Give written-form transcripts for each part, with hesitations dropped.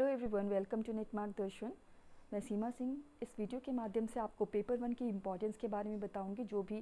Hello everyone, welcome to net Margdarshan. मैं सीमा सिंह इस video के माध्यम से आपको पेपर 1 की इम्पोर्टेंस के बारे में बताऊंगी। जो भी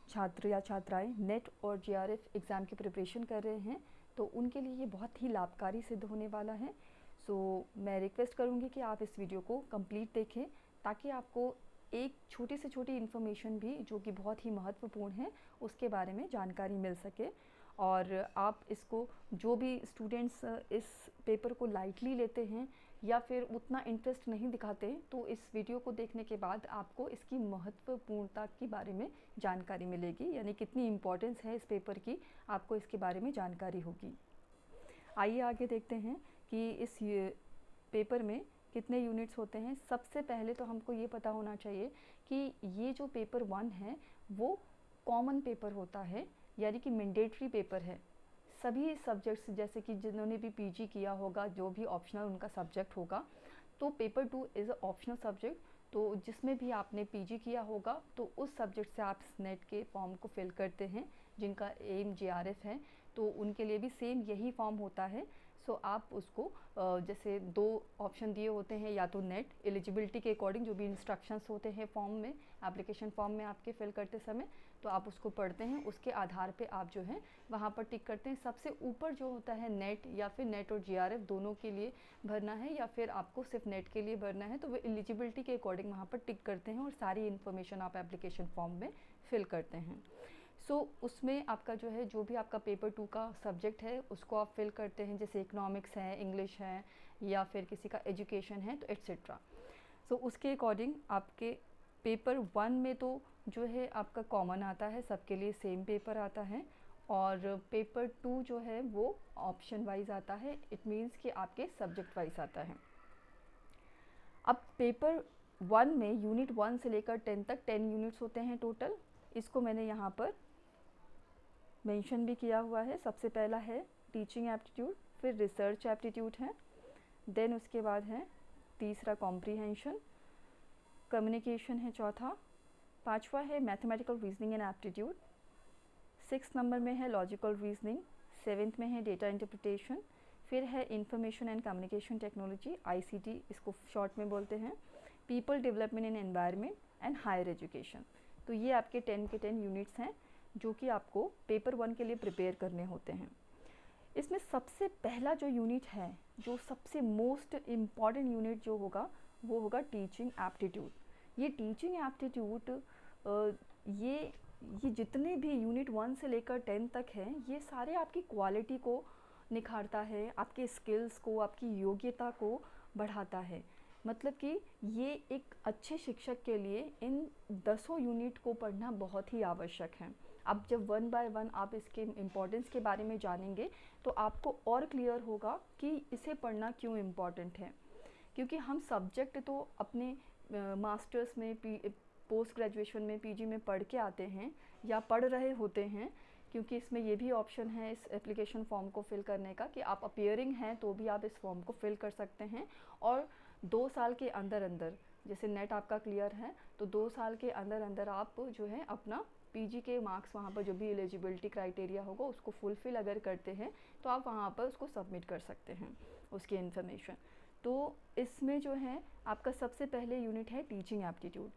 छात्र या छात्राएं नेट और जीआरएफ एग्ज़ाम की प्रिपरेशन कर रहे हैं तो उनके लिए ये बहुत ही लाभकारी सिद्ध होने वाला है। मैं रिक्वेस्ट करूंगी कि आप इस वीडियो को कंप्लीट देखें ताकि आपको एक छोटी से छोटी इन्फॉर्मेशन भी जो कि बहुत ही महत्वपूर्ण है उसके बारे में जानकारी मिल सके। और आप इसको, जो भी स्टूडेंट्स इस पेपर को लाइटली लेते हैं या फिर उतना इंटरेस्ट नहीं दिखाते, तो इस वीडियो को देखने के बाद आपको इसकी महत्वपूर्णता के बारे में जानकारी मिलेगी, यानी कितनी इम्पोर्टेंस है इस पेपर की, आपको इसके बारे में जानकारी होगी। आइए आगे देखते हैं कि इस पेपर में कितने यूनिट्स होते हैं। सबसे पहले तो हमको ये पता होना चाहिए कि ये जो पेपर 1 है वो कॉमन पेपर होता है, यानी कि मैंडेटरी पेपर है। सभी सब्जेक्ट्स, जैसे कि जिन्होंने भी पीजी किया होगा, जो भी ऑप्शनल उनका सब्जेक्ट होगा, तो paper 2 is a optional subject. तो जिसमें भी आपने पीजी किया होगा तो उस सब्जेक्ट से आप नेट के फॉर्म को फिल करते हैं। जिनका एम जीआरएफ है तो उनके लिए भी सेम यही फॉर्म होता है। आप उसको जैसे 2 ऑप्शन दिए होते हैं, या तो नेट एलिजिबिलिटी के अकॉर्डिंग जो भी इंस्ट्रक्शंस होते हैं फॉर्म में, एप्लीकेशन फॉर्म में आपके फिल करते समय, तो आप उसको पढ़ते हैं, उसके आधार पे आप जो है वहाँ पर टिक करते हैं। सबसे ऊपर जो होता है नेट, या फिर नेट और जीआरएफ दोनों के लिए भरना है, या फिर आपको सिर्फ नेट के लिए भरना है, तो वो एलिजिबिलिटी के अकॉर्डिंग वहाँ पर टिक करते हैं और सारी इन्फॉर्मेशन आप एप्लीकेशन फॉर्म में फिल करते हैं। उसमें आपका जो है, जो भी आपका पेपर 2 का सब्जेक्ट है उसको आप फिल करते हैं, जैसे इकोनॉमिक्स है, इंग्लिश है, या फिर किसी का एजुकेशन है, तो एट्सेट्रा। उसके अकॉर्डिंग आपके पेपर 1 में तो जो है आपका कॉमन आता है, सबके लिए सेम पेपर आता है। और पेपर 2 जो है वो ऑप्शन वाइज आता है, इट मीन्स कि आपके सब्जेक्ट वाइज आता है। अब पेपर 1 में यूनिट 1 से लेकर 10 तक 10 यूनिट्स होते हैं टोटल। इसको मैंने यहाँ पर मेंशन भी किया हुआ है। सबसे पहला है टीचिंग एप्टीट्यूड, फिर रिसर्च एप्टीट्यूड है, देन उसके बाद है तीसरा कॉम्प्रीहेंशन, कम्युनिकेशन है चौथा, पांचवा है mathematical reasoning and aptitude, 6 number में है लॉजिकल रीजनिंग, 7th में है डेटा इंटरप्रिटेशन, फिर है information and communication technology, ICT इसको शॉर्ट में बोलते हैं, people development and environment and higher education. तो ये आपके 10 के 10 यूनिट्स हैं जो कि आपको पेपर 1 के लिए प्रिपेयर करने होते हैं। इसमें सबसे पहला जो यूनिट है, जो सबसे मोस्ट इम्पॉर्टेंट यूनिट जो होगा वो होगा टीचिंग एप्टीट्यूड। ये टीचिंग एप्टीट्यूड ये जितने भी यूनिट 1 से लेकर 10 तक हैं, ये सारे आपकी क्वालिटी को निखारता है, आपके स्किल्स को, आपकी योग्यता को बढ़ाता है। मतलब कि ये एक अच्छे शिक्षक के लिए इन 10 यूनिट को पढ़ना बहुत ही आवश्यक है। अब जब 1 बाय 1 आप इसके इम्पोर्टेंस के बारे में जानेंगे तो आपको और क्लियर होगा कि इसे पढ़ना क्यों इम्पॉर्टेंट है। क्योंकि हम सब्जेक्ट तो अपने मास्टर्स में, पोस्ट ग्रेजुएशन में, पीजी में पढ़ के आते हैं या पढ़ रहे होते हैं, क्योंकि इसमें ये भी ऑप्शन है इस एप्लीकेशन फॉर्म को फिल करने का कि आप अपीयरिंग हैं तो भी आप इस फॉर्म को फिल कर सकते हैं। और 2 साल के अंदर अंदर, जैसे नेट आपका क्लियर है तो 2 साल के अंदर अंदर आप जो है अपना पीजी के मार्क्स वहाँ पर जो भी एलिजिबिलिटी क्राइटेरिया होगा उसको फुलफ़िल अगर करते हैं तो आप वहाँ पर उसको सबमिट कर सकते हैं उसकी इन्फॉर्मेशन। तो इसमें जो है आपका सबसे पहले यूनिट है टीचिंग एप्टीट्यूड।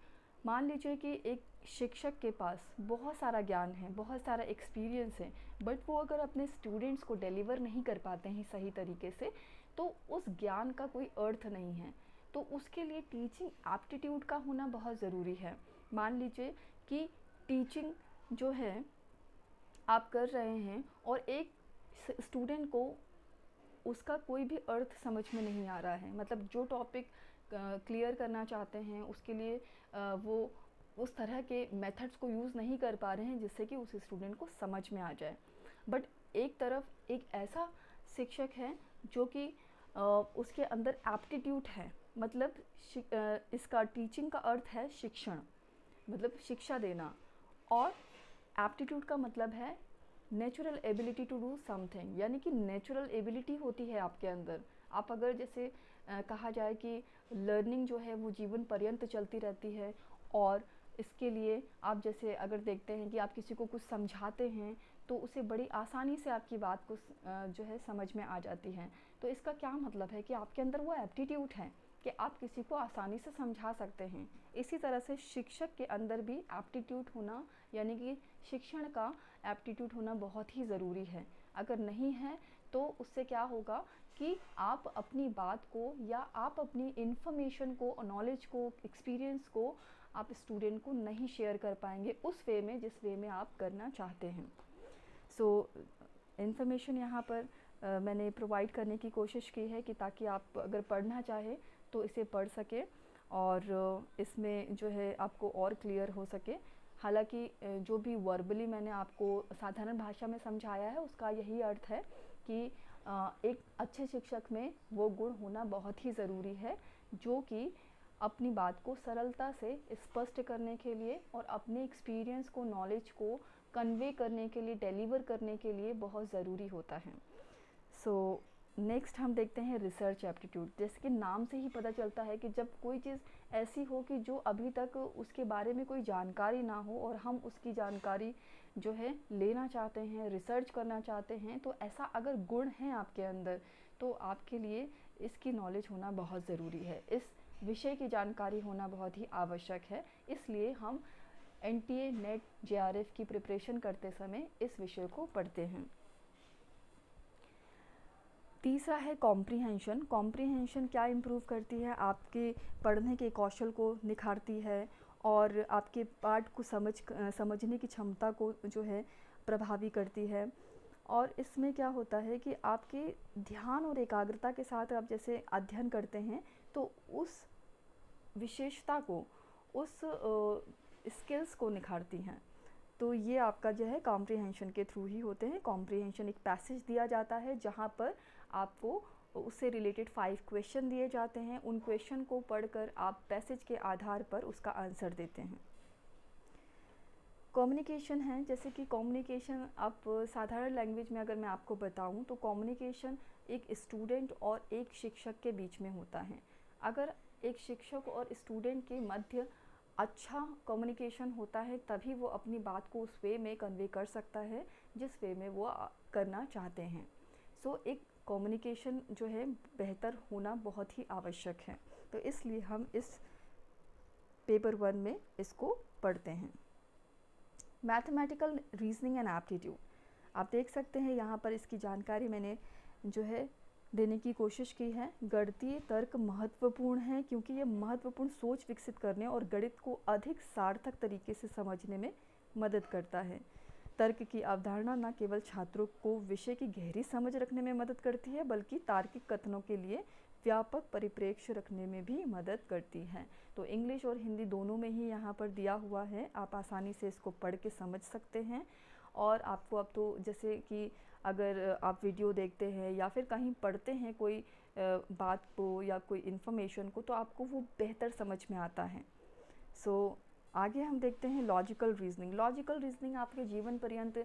मान लीजिए कि एक शिक्षक के पास बहुत सारा ज्ञान है, बहुत सारा एक्सपीरियंस है, बट वो अगर अपने स्टूडेंट्स को डिलीवर नहीं कर पाते हैं सही तरीके से, तो उस ज्ञान का कोई अर्थ नहीं है। तो उसके लिए टीचिंग एप्टीट्यूड का होना बहुत ज़रूरी है। मान लीजिए कि टीचिंग जो है आप कर रहे हैं और एक स्टूडेंट को उसका कोई भी अर्थ समझ में नहीं आ रहा है, मतलब जो टॉपिक क्लियर करना चाहते हैं उसके लिए वो उस तरह के मेथड्स को यूज़ नहीं कर पा रहे हैं जिससे कि उस स्टूडेंट को समझ में आ जाए। बट एक तरफ एक ऐसा शिक्षक है जो कि उसके अंदर एप्टीट्यूड है, मतलब इसका टीचिंग का अर्थ है शिक्षण, मतलब शिक्षा देना, और एप्टीट्यूड का मतलब है natural ability to do something, यानी कि नेचुरल एबिलिटी होती है आपके अंदर। आप अगर जैसे कहा जाए कि लर्निंग जो है वो जीवन पर्यंत चलती रहती है, और इसके लिए आप जैसे अगर देखते हैं कि आप किसी को कुछ समझाते हैं तो उसे बड़ी आसानी से आपकी बात को जो है समझ में आ जाती है। तो इसका क्या मतलब है कि आपके अंदर वो एप्टीट्यूड है कि आप किसी को आसानी से समझा सकते हैं। इसी तरह से शिक्षक के अंदर भी एप्टीट्यूड होना, यानी कि शिक्षण का एप्टीट्यूड होना बहुत ही ज़रूरी है। अगर नहीं है तो उससे क्या होगा कि आप अपनी बात को या आप अपनी इन्फॉर्मेशन को, नॉलेज को, एक्सपीरियंस को आप स्टूडेंट को नहीं शेयर कर पाएंगे उस वे में जिस वे में आप करना चाहते हैं। सो इन्फॉर्मेशन यहाँ पर मैंने प्रोवाइड करने की कोशिश की है कि ताकि आप अगर पढ़ना चाहें तो इसे पढ़ सकें और इसमें जो है आपको और क्लियर हो सके। हालांकि जो भी वर्बली मैंने आपको साधारण भाषा में समझाया है उसका यही अर्थ है कि एक अच्छे शिक्षक में वो गुण होना बहुत ही ज़रूरी है जो कि अपनी बात को सरलता से स्पष्ट करने के लिए और अपने एक्सपीरियंस को, नॉलेज को कन्वे करने के लिए, डिलीवर करने के लिए बहुत ज़रूरी होता है। सो नेक्स्ट हम देखते हैं रिसर्च एप्टीट्यूड। जैसे कि नाम से ही पता चलता है कि जब कोई चीज़ ऐसी हो कि जो अभी तक उसके बारे में कोई जानकारी ना हो और हम उसकी जानकारी जो है लेना चाहते हैं, रिसर्च करना चाहते हैं, तो ऐसा अगर गुण है आपके अंदर तो आपके लिए इसकी नॉलेज होना बहुत ज़रूरी है, इस विषय की जानकारी होना बहुत ही आवश्यक है। इसलिए हम NTA, नेट, JRF की प्रिपरेशन करते समय इस विषय को पढ़ते हैं। तीसरा है कॉम्प्रीहेंशन। कॉम्प्रीहेंशन क्या इम्प्रूव करती है? आपके पढ़ने के कौशल को निखारती है और आपके पाठ को समझने की क्षमता को जो है प्रभावी करती है। और इसमें क्या होता है कि आपके ध्यान और एकाग्रता के साथ आप जैसे अध्ययन करते हैं तो उस विशेषता को, उस स्किल्स को निखारती हैं। तो ये आपका जो है कॉम्प्रीहेंशन के थ्रू ही होते हैं। कॉम्प्रीहेंशन एक पैसेज दिया जाता है जहाँ पर आपको उससे रिलेटेड 5 क्वेश्चन दिए जाते हैं। उन क्वेश्चन को पढ़कर आप पैसेज के आधार पर उसका आंसर देते हैं। कम्युनिकेशन है, जैसे कि कम्युनिकेशन आप साधारण लैंग्वेज में अगर मैं आपको बताऊं तो कम्युनिकेशन एक स्टूडेंट और एक शिक्षक के बीच में होता है। अगर एक शिक्षक और स्टूडेंट के मध्य अच्छा कम्युनिकेशन होता है तभी वो अपनी बात को उस वे में कन्वे कर सकता है जिस वे में वो करना चाहते हैं। सो एक कम्युनिकेशन जो है बेहतर होना बहुत ही आवश्यक है। तो इसलिए हम इस पेपर 1 में इसको पढ़ते हैं। मैथमेटिकल रीजनिंग एंड एप्टीट्यूड, आप देख सकते हैं यहाँ पर इसकी जानकारी मैंने जो है देने की कोशिश की है। गणितीय तर्क महत्वपूर्ण है क्योंकि ये महत्वपूर्ण सोच विकसित करने और गणित को अधिक सार्थक तरीके से समझने में मदद करता है। तर्क की अवधारणा न केवल छात्रों को विषय की गहरी समझ रखने में मदद करती है बल्कि तार्किक कथनों के लिए व्यापक परिप्रेक्ष्य रखने में भी मदद करती है। तो इंग्लिश और हिंदी दोनों में ही यहाँ पर दिया हुआ है, आप आसानी से इसको पढ़ के समझ सकते हैं। और आपको अब तो जैसे कि अगर आप वीडियो देखते हैं या फिर कहीं पढ़ते हैं कोई बात को या कोई इन्फॉर्मेशन को तो आपको वो बेहतर समझ में आता है। सो आगे हम देखते हैं लॉजिकल रीजनिंग। लॉजिकल रीजनिंग आपके जीवन पर्यंत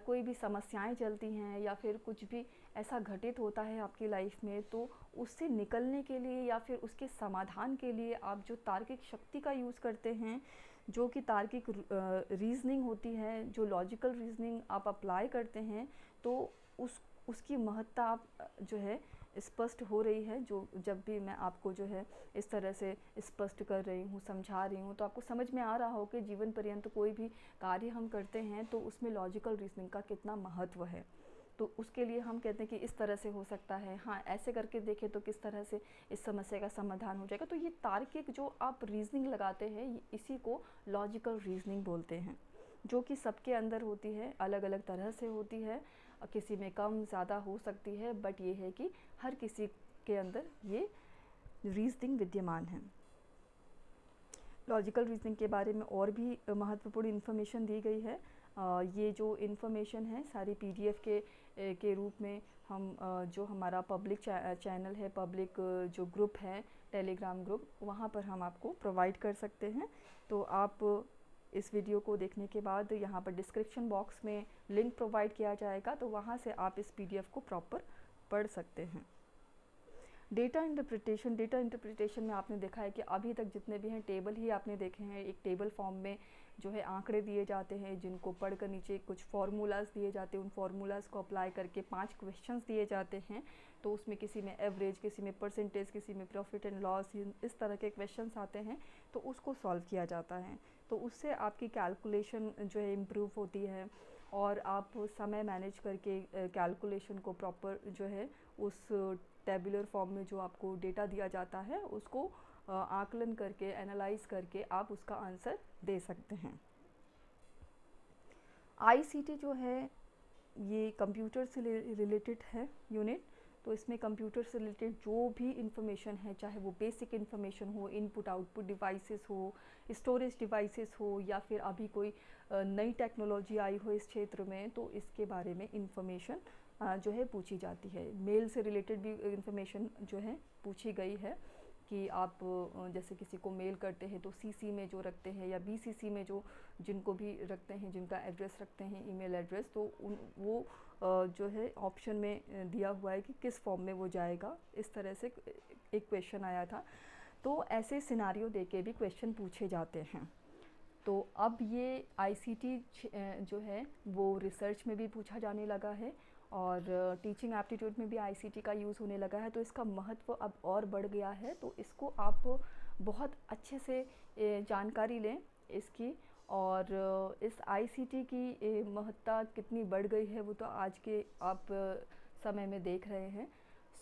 कोई भी समस्याएं चलती हैं या फिर कुछ भी ऐसा घटित होता है आपकी लाइफ में तो उससे निकलने के लिए या फिर उसके समाधान के लिए आप जो तार्किक शक्ति का यूज़ करते हैं, जो कि तार्किक रीजनिंग होती है, जो लॉजिकल रीजनिंग आप अप्लाई करते हैं तो उसकी महत्ता आप जो है स्पष्ट हो रही है। जो जब भी मैं आपको जो है इस तरह से स्पष्ट कर रही हूँ, समझा रही हूँ, तो आपको समझ में आ रहा हो कि जीवन पर्यंत कोई भी कार्य हम करते हैं तो उसमें लॉजिकल रीजनिंग का कितना महत्व है। तो उसके लिए हम कहते हैं कि इस तरह से हो सकता है, हाँ ऐसे करके देखें तो किस तरह से इस समस्या का समाधान हो जाएगा। तो ये तार्किक जो आप रीजनिंग लगाते हैं इसी को लॉजिकल रीजनिंग बोलते हैं, जो कि सबके अंदर होती है, अलग अलग तरह से होती है, किसी में कम ज़्यादा हो सकती है, बट ये है कि हर किसी के अंदर ये रीजनिंग विद्यमान है। लॉजिकल रीजनिंग के बारे में और भी महत्वपूर्ण इन्फॉर्मेशन दी गई है। ये जो इन्फॉर्मेशन है सारी PDF के रूप में हम जो हमारा पब्लिक चैनल है, पब्लिक जो ग्रुप है, टेलीग्राम ग्रुप, वहाँ पर हम आपको प्रोवाइड कर सकते हैं। तो आप इस वीडियो को देखने के बाद यहाँ पर डिस्क्रिप्शन बॉक्स में लिंक प्रोवाइड किया जाएगा, तो वहाँ से आप इस PDF को प्रॉपर पढ़ सकते हैं। Data interpretation. डेटा इंटरप्रिटेशन में आपने देखा है कि अभी तक जितने भी हैं टेबल ही आपने देखे हैं। एक टेबल फॉर्म में जो है आंकड़े दिए जाते हैं जिनको पढ़कर नीचे कुछ फार्मूलाज दिए जाते हैं, उन फार्मूलाज को अप्लाई करके 5 क्वेश्चंस दिए जाते हैं। तो उसमें किसी में एवरेज, किसी में परसेंटेज, किसी में प्रॉफिट एंड लॉस, इस तरह के क्वेश्चंस आते हैं तो उसको सॉल्व किया जाता है। तो उससे आपकी कैलकुलेशन जो है इम्प्रूव होती है और आप समय मैनेज करके कैलकुलेशन को प्रॉपर जो है उस टेबुलर फॉर्म में जो आपको डेटा दिया जाता है उसको आकलन करके, एनालाइज करके आप उसका आंसर दे सकते हैं। आईसीटी जो है ये कंप्यूटर से रिलेटेड है यूनिट। तो इसमें कंप्यूटर से रिलेटेड जो भी इंफॉर्मेशन है, चाहे वो बेसिक इंफॉर्मेशन हो, इनपुट आउटपुट डिवाइसेस हो, स्टोरेज डिवाइसेस हो, या फिर अभी कोई नई टेक्नोलॉजी आई हो इस क्षेत्र में, तो इसके बारे में इंफॉर्मेशन जो है पूछी जाती है। मेल से रिलेटेड भी इंफॉर्मेशन जो है पूछी गई है कि आप जैसे किसी को मेल करते हैं तो सीसी में जो रखते हैं या बीसीसी में जो जिनको भी रखते हैं, जिनका एड्रेस रखते हैं, ईमेल एड्रेस, तो वो जो है ऑप्शन में दिया हुआ है कि किस फॉर्म में वो जाएगा। इस तरह से एक क्वेश्चन आया था। तो ऐसे सिनारियो देके भी क्वेश्चन पूछे जाते हैं। तो अब ये आईसीटी जो है वो रिसर्च में भी पूछा जाने लगा है और टीचिंग एप्टीट्यूड में भी आईसीटी का यूज़ होने लगा है। तो इसका महत्व अब और बढ़ गया है। तो इसको आप बहुत अच्छे से जानकारी लें इसकी, और इस आईसीटी की महत्ता कितनी बढ़ गई है वो तो आज के आप समय में देख रहे हैं।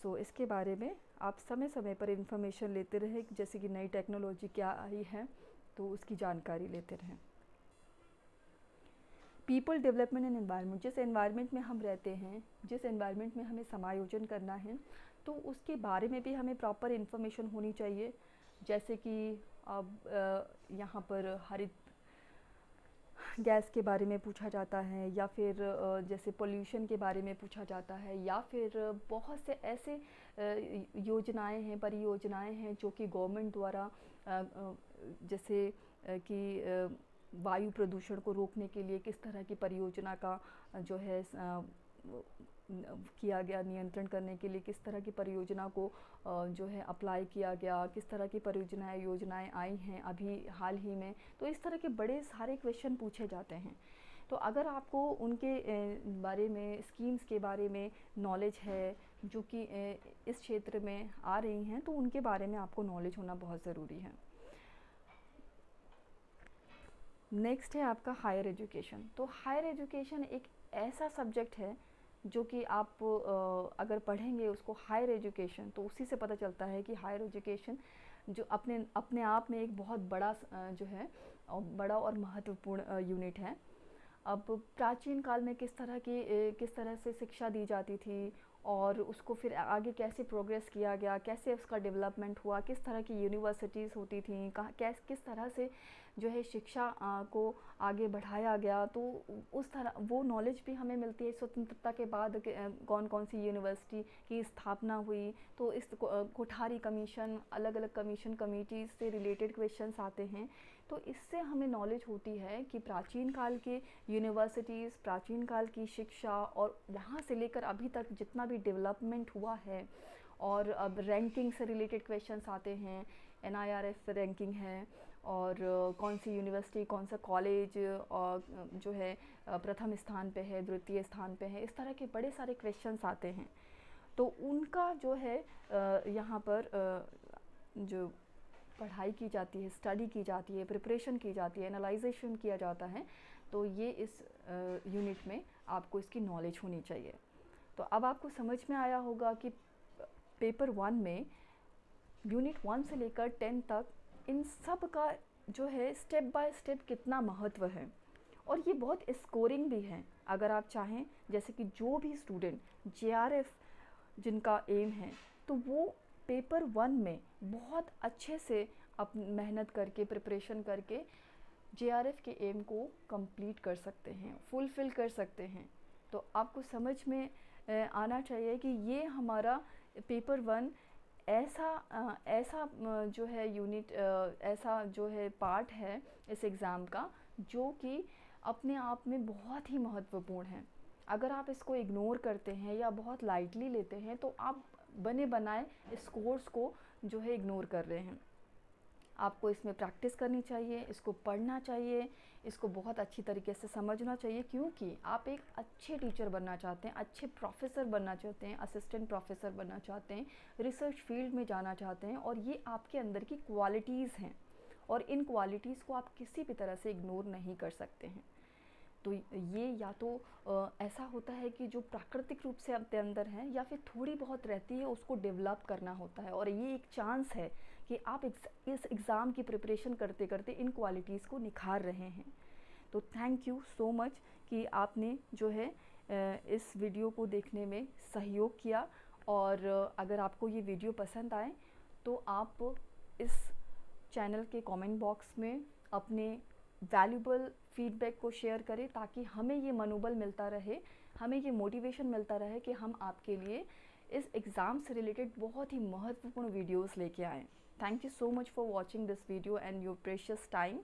सो इसके बारे में आप समय समय पर इंफॉर्मेशन लेते रहें, जैसे कि नई टेक्नोलॉजी क्या आई है तो उसकी जानकारी लेते रहें। पीपल डेवलपमेंट एंड एनवायरनमेंट, जिस एनवायरनमेंट में हम रहते हैं, जिस एनवायरनमेंट में हमें समायोजन करना है, तो उसके बारे में भी हमें प्रॉपर इन्फॉर्मेशन होनी चाहिए। जैसे कि अब यहाँ पर हरित गैस के बारे में पूछा जाता है, या फिर जैसे पोल्यूशन के बारे में पूछा जाता है, या फिर बहुत से ऐसे योजनाएं हैं, परियोजनाएं हैं जो कि गवर्नमेंट द्वारा जैसे कि वायु प्रदूषण को रोकने के लिए किस तरह की परियोजना का जो है किया गया, नियंत्रण करने के लिए किस तरह की परियोजना को जो है अप्लाई किया गया, किस तरह की परियोजनाएं योजनाएं आई हैं अभी हाल ही में। तो इस तरह के बड़े सारे क्वेश्चन पूछे जाते हैं। तो अगर आपको उनके बारे में, स्कीम्स के बारे में नॉलेज है जो कि इस क्षेत्र में आ रही हैं, तो उनके बारे में आपको नॉलेज होना बहुत ज़रूरी है। नेक्स्ट है आपका हायर एजुकेशन। तो हायर एजुकेशन एक ऐसा सब्जेक्ट है जो कि आप अगर पढ़ेंगे उसको, हायर एजुकेशन, तो उसी से पता चलता है कि हायर एजुकेशन जो अपने आप में एक बहुत बड़ा जो है बड़ा और महत्वपूर्ण यूनिट है। अब प्राचीन काल में किस तरह से शिक्षा दी जाती थी और उसको फिर आगे कैसे प्रोग्रेस किया गया, कैसे उसका डेवलपमेंट हुआ, किस तरह की यूनिवर्सिटीज़ होती थी, किस तरह से जो है शिक्षा को आगे बढ़ाया गया, तो उस तरह वो नॉलेज भी हमें मिलती है। स्वतंत्रता के बाद कौन कौन सी यूनिवर्सिटी की स्थापना हुई, तो इस कोठारी कमीशन, अलग अलग कमीशन कमिटीज़ से रिलेटेड क्वेश्चंस आते हैं। तो इससे हमें नॉलेज होती है कि प्राचीन काल के यूनिवर्सिटीज़, प्राचीन काल की शिक्षा और वहाँ से लेकर अभी तक जितना भी डेवलपमेंट हुआ है। और अब रैंकिंग से रिलेटेड क्वेश्चंस आते हैं, NIRF रैंकिंग है, और कौन सी यूनिवर्सिटी, कौन सा कॉलेज और जो है प्रथम स्थान पे है, द्वितीय स्थान पे है, इस तरह के बड़े सारे क्वेश्चंस आते हैं। तो उनका जो है यहाँ पर जो पढ़ाई की जाती है, स्टडी की जाती है, प्रिपरेशन की जाती है, एनालाइजेशन किया जाता है, तो ये इस यूनिट में आपको इसकी नॉलेज होनी चाहिए। तो अब आपको समझ में आया होगा कि पेपर 1 में यूनिट 1 से लेकर 10 तक इन सब का जो है स्टेप बाय स्टेप कितना महत्व है, और ये बहुत स्कोरिंग भी है। अगर आप चाहें, जैसे कि जो भी स्टूडेंट JRF जिनका एम है, तो वो पेपर 1 में बहुत अच्छे से मेहनत करके, प्रिपरेशन करके JRF के एम को कंप्लीट कर सकते हैं, फुलफ़िल कर सकते हैं। तो आपको समझ में आना चाहिए कि ये हमारा पेपर 1 ऐसा जो है यूनिट, ऐसा जो है पार्ट है इस एग्ज़ाम का, जो कि अपने आप में बहुत ही महत्वपूर्ण है। अगर आप इसको इग्नोर करते हैं या बहुत लाइटली लेते हैं, तो आप बने बनाए स्कोर्स को जो है इग्नोर कर रहे हैं। आपको इसमें प्रैक्टिस करनी चाहिए, इसको पढ़ना चाहिए, इसको बहुत अच्छी तरीके से समझना चाहिए, क्योंकि आप एक अच्छे टीचर बनना चाहते हैं, अच्छे प्रोफेसर बनना चाहते हैं, असिस्टेंट प्रोफेसर बनना चाहते हैं, रिसर्च फील्ड में जाना चाहते हैं, और ये आपके अंदर की क्वालिटीज़ हैं और इन क्वालिटीज़ को आप किसी भी तरह से इग्नोर नहीं कर सकते हैं। तो ये या तो ऐसा होता है कि जो प्राकृतिक रूप से आपके अंदर है, या फिर थोड़ी बहुत रहती है, उसको डेवलप करना होता है, और ये एक चांस है कि आप इस एग्ज़ाम की प्रिपरेशन करते करते इन क्वालिटीज़ को निखार रहे हैं। तो थैंक यू सो मच कि आपने जो है इस वीडियो को देखने में सहयोग किया, और अगर आपको ये वीडियो पसंद आए तो आप इस चैनल के कमेंट बॉक्स में अपने वैल्यूबल फीडबैक को शेयर करें, ताकि हमें ये मनोबल मिलता रहे, हमें ये मोटिवेशन मिलता रहे कि हम आपके लिए इस एग्ज़ाम से रिलेटेड बहुत ही महत्वपूर्ण वीडियोस लेके आएँ। Thank you so much for watching this video and your precious time.